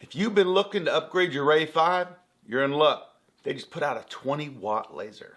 If you've been looking to upgrade your Ray 5, you're in luck. They just put out a 20-watt laser.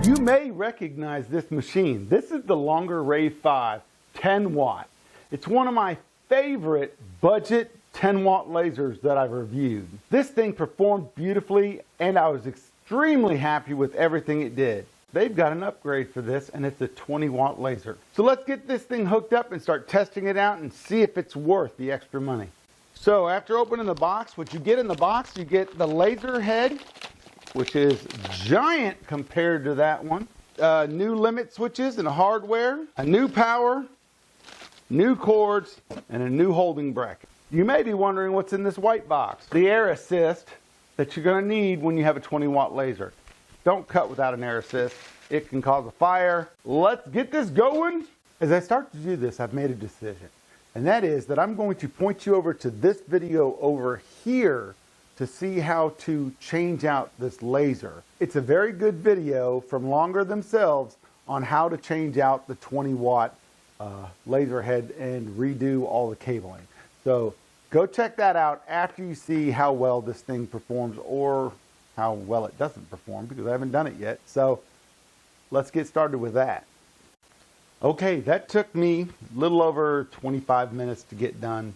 You may recognize this machine. This is the Longer Ray5 10-watt. It's one of my favorite budget 10-watt lasers that I've reviewed. This thing performed beautifully, and I was extremely happy with everything it did. They've got an upgrade for this, and it's a 20-watt laser. So let's get this thing hooked up and start testing it out and see if it's worth the extra money. So after opening the box, what you get in the box, you get the laser head, which is giant compared to that one. New limit switches and hardware, a new power, new cords, and a new holding bracket. You may be wondering what's in this white box. The air assist that you're going to need when you have a 20-watt laser. Don't cut without an air assist. It can cause a fire. Let's get this going. As I start to do this, I've made a decision. And that is that I'm going to point you over to this video over here to see how to change out this laser. It's a very good video from Longer themselves on how to change out the 20-watt laser head and redo all the cabling. So go check that out after you see how well this thing performs, or how well it doesn't perform, because I haven't done it yet. So let's get started with that. Okay, that took me a little over 25 minutes to get done.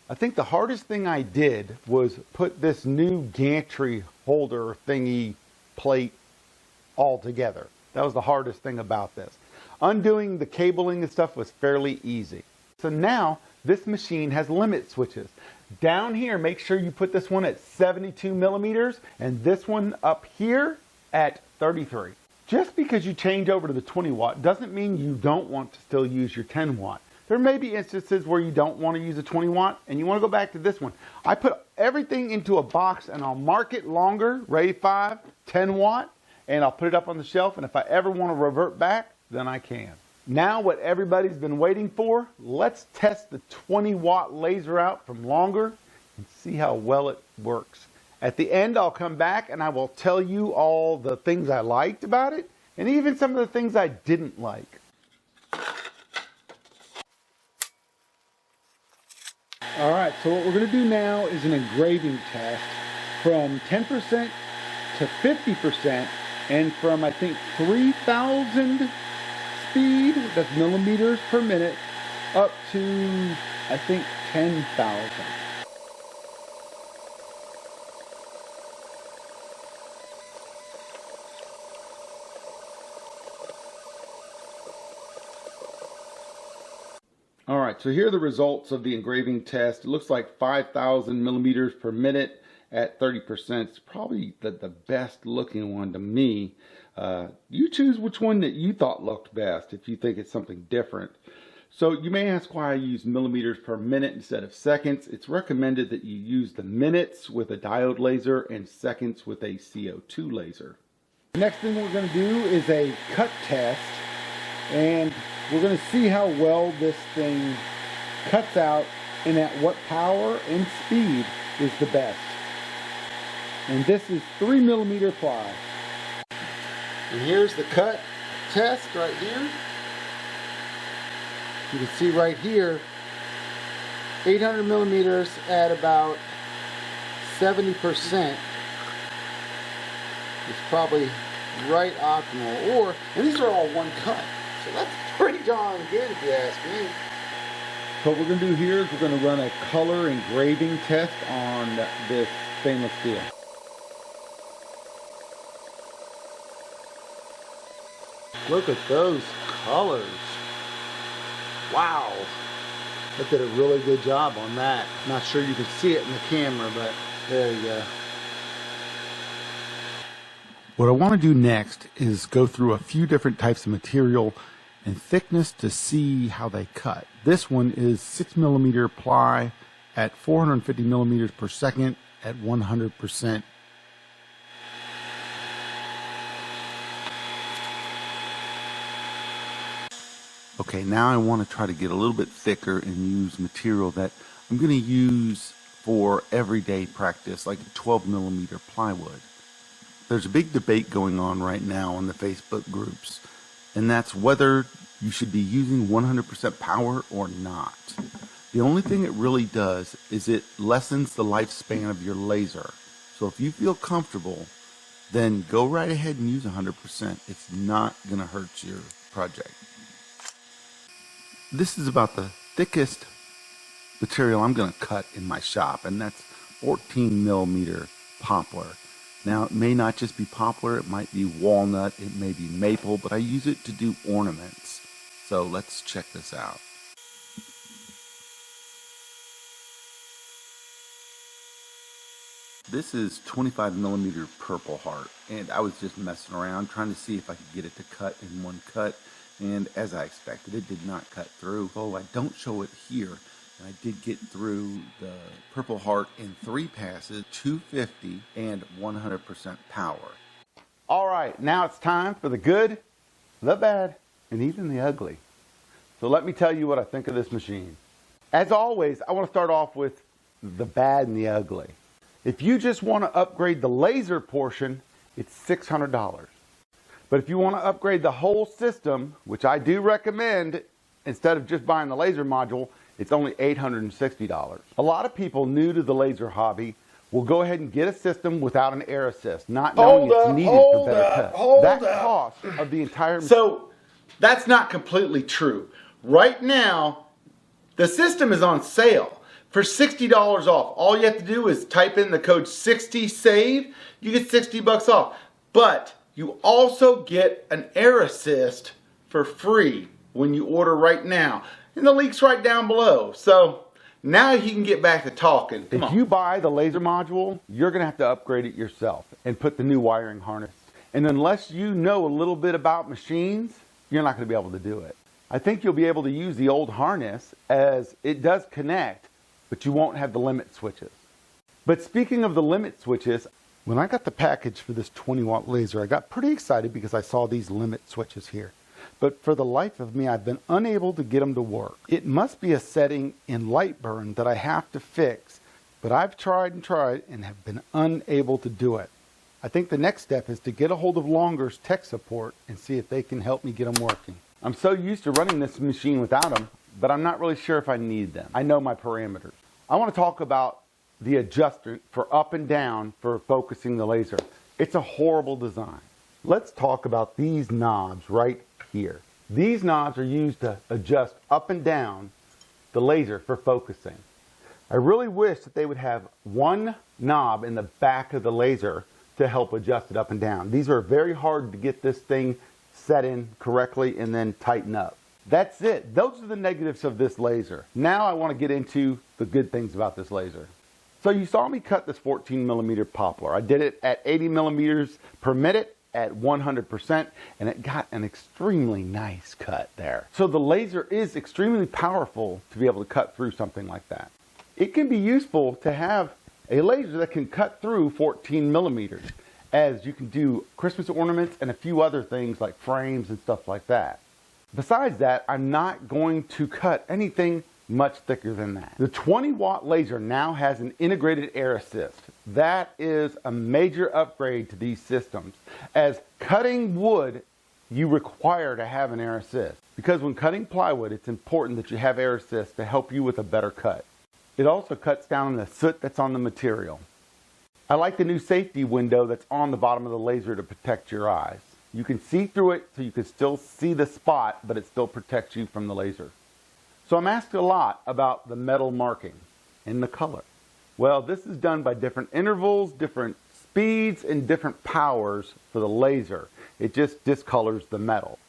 I think the hardest thing I did was put this new gantry holder thingy plate all together. That was the hardest thing about this. Undoing the cabling and stuff was fairly easy. So now this machine has limit switches. Down here, make sure you put this one at 72 millimeters and this one up here at 33. Just because you change over to the 20 watt doesn't mean you don't want to still use your 10 watt. There may be instances where you don't want to use a 20 watt and you want to go back to this one. I put everything into a box and I'll mark it Longer Ray5 10 watt and I'll put it up on the shelf, and if I ever want to revert back, then I can. Now what everybody's been waiting for, let's test the 20 watt laser out from Longer and see how well it works. At the end, I'll come back and I will tell you all the things I liked about it and even some of the things I didn't like. All right, so what we're going to do now is an engraving test from 10% to 50%, and from, I think, 3,000 speed, that's millimeters per minute, up to, I think, 10,000. All right, so here are the results of the engraving test. It looks like 5,000 millimeters per minute at 30%. It's probably the best looking one to me. You choose which one that you thought looked best if you think it's something different. So you may ask why I use millimeters per minute instead of seconds. It's recommended that you use the minutes with a diode laser and seconds with a CO2 laser. The next thing we're going to do is a cut test, and we're going to see how well this thing cuts out and at what power and speed is the best. And this is 3 millimeter ply. And here's the cut test right here. You can see right here, 800 millimeters at about 70% is probably right optimal. And these are all one cut, so that's pretty darn good if you ask me. So what we're going to do here is we're going to run a color engraving test on this stainless steel. Look at those colors. Wow. They did a really good job on that. Not sure you can see it in the camera, but there you go. What I want to do next is go through a few different types of material and thickness to see how they cut. This one is 6 millimeter ply at 450 millimeters per second at 100%. Okay, now I want to try to get a little bit thicker and use material that I'm going to use for everyday practice, like 12 millimeter plywood. There's a big debate going on right now on the Facebook groups, and that's whether you should be using 100% power or not. The only thing it really does is it lessens the lifespan of your laser. So if you feel comfortable, then go right ahead and use 100%. It's not going to hurt your project. This is about the thickest material I'm going to cut in my shop, and that's 14 millimeter poplar. Now, it may not just be poplar, it might be walnut, it may be maple, but I use it to do ornaments. So let's check this out. This is 25 millimeter Purple Heart, and I was just messing around trying to see if I could get it to cut in one cut, and as I expected, it did not cut through. Oh, I don't show it here. I did get through the Purple Heart in 3 passes, 250 and 100% power. All right, now it's time for the good, the bad, and even the ugly. So let me tell you what I think of this machine. As always, I want to start off with the bad and the ugly. If you just want to upgrade the laser portion, it's $600. But if you want to upgrade the whole system, which I do recommend, instead of just buying the laser module, it's only $860. A lot of people new to the laser hobby will go ahead and get a system without an air assist, not knowing it's needed for better cuts. That cost of the entire... So, that's not completely true. Right now, the system is on sale for $60 off. All you have to do is type in the code 60SAVE. You get 60 bucks off. But you also get an air assist for free when you order right now. And the link's right down below. So now you can get back to talking. If you buy the laser module, you're going to have to upgrade it yourself and put the new wiring harness. And unless you know a little bit about machines, you're not going to be able to do it. I think you'll be able to use the old harness as it does connect, but you won't have the limit switches. But speaking of the limit switches, when I got the package for this 20 watt laser, I got pretty excited because I saw these limit switches here. But for the life of me, I've been unable to get them to work. It must be a setting in Lightburn that I have to fix, but I've tried and have been unable to do it. I think the next step is to get a hold of Longer's tech support and see if they can help me get them working. I'm so used to running this machine without them, but I'm not really sure if I need them. I know my parameters. I want to talk about the adjuster for up and down for focusing the laser. It's a horrible design. Let's talk about these knobs right here. These knobs are used to adjust up and down the laser for focusing. I really wish that they would have one knob in the back of the laser to help adjust it up and down. These are very hard to get this thing set in correctly and then tighten up. That's it. Those are the negatives of this laser. Now I want to get into the good things about this laser. So you saw me cut this 14 millimeter poplar. I did it at 80 millimeters per minute at 100%, and it got an extremely nice cut there. So the laser is extremely powerful to be able to cut through something like that. It can be useful to have a laser that can cut through 14 millimeters, as you can do Christmas ornaments and a few other things like frames and stuff like that. Besides that, I'm not going to cut anything much thicker than that. The 20 watt laser now has an integrated air assist. That is a major upgrade to these systems. As cutting wood, you require to have an air assist. Because when cutting plywood, it's important that you have air assist to help you with a better cut. It also cuts down the soot that's on the material. I like the new safety window that's on the bottom of the laser to protect your eyes. You can see through it so you can still see the spot, but it still protects you from the laser. So I'm asked a lot about the metal marking and the color. Well, this is done by different intervals, different speeds, and different powers for the laser. It just discolors the metal.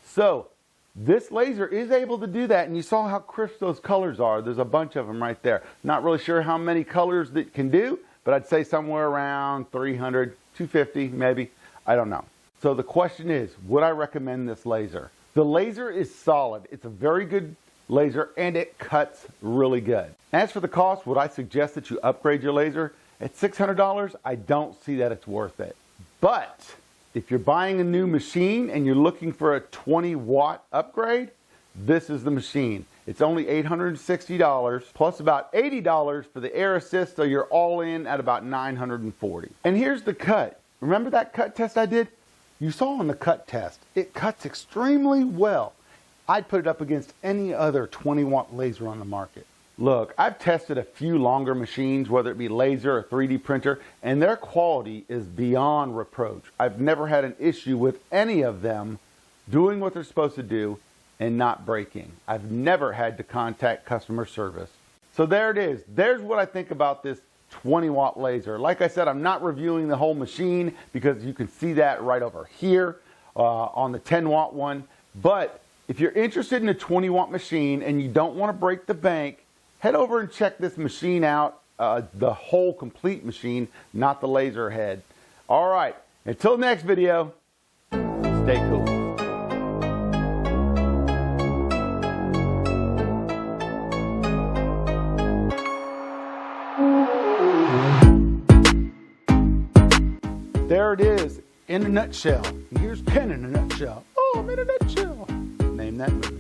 So this laser is able to do that, and you saw how crisp those colors are. There's a bunch of them right there. Not really sure how many colors that it can do, but I'd say somewhere around 300, 250 maybe. I don't know. So the question is, would I recommend this laser? The laser is solid. It's a very good laser, and it cuts really good. As for the cost, would I suggest that you upgrade your laser? At $600, I don't see that it's worth it. But if you're buying a new machine and you're looking for a 20 watt upgrade, this is the machine. It's only $860 plus about $80 for the air assist, so you're all in at about $940. And here's the cut. Remember that cut test I did? You saw on the cut test, it cuts extremely well. I'd put it up against any other 20-watt laser on the market. Look, I've tested a few Longer machines, whether it be laser or 3D printer, and their quality is beyond reproach. I've never had an issue with any of them doing what they're supposed to do and not breaking. I've never had to contact customer service. So there it is. There's what I think about this 20-watt laser. Like I said, I'm not reviewing the whole machine because you can see that right over here on the 10-watt one. But if you're interested in a 20-watt machine and you don't want to break the bank, head over and check this machine out, the whole complete machine, not the laser head. All right, until next video, stay cool. There it is, in a nutshell. Here's 10 in a nutshell. Oh, I'm in a nutshell. Name that movie.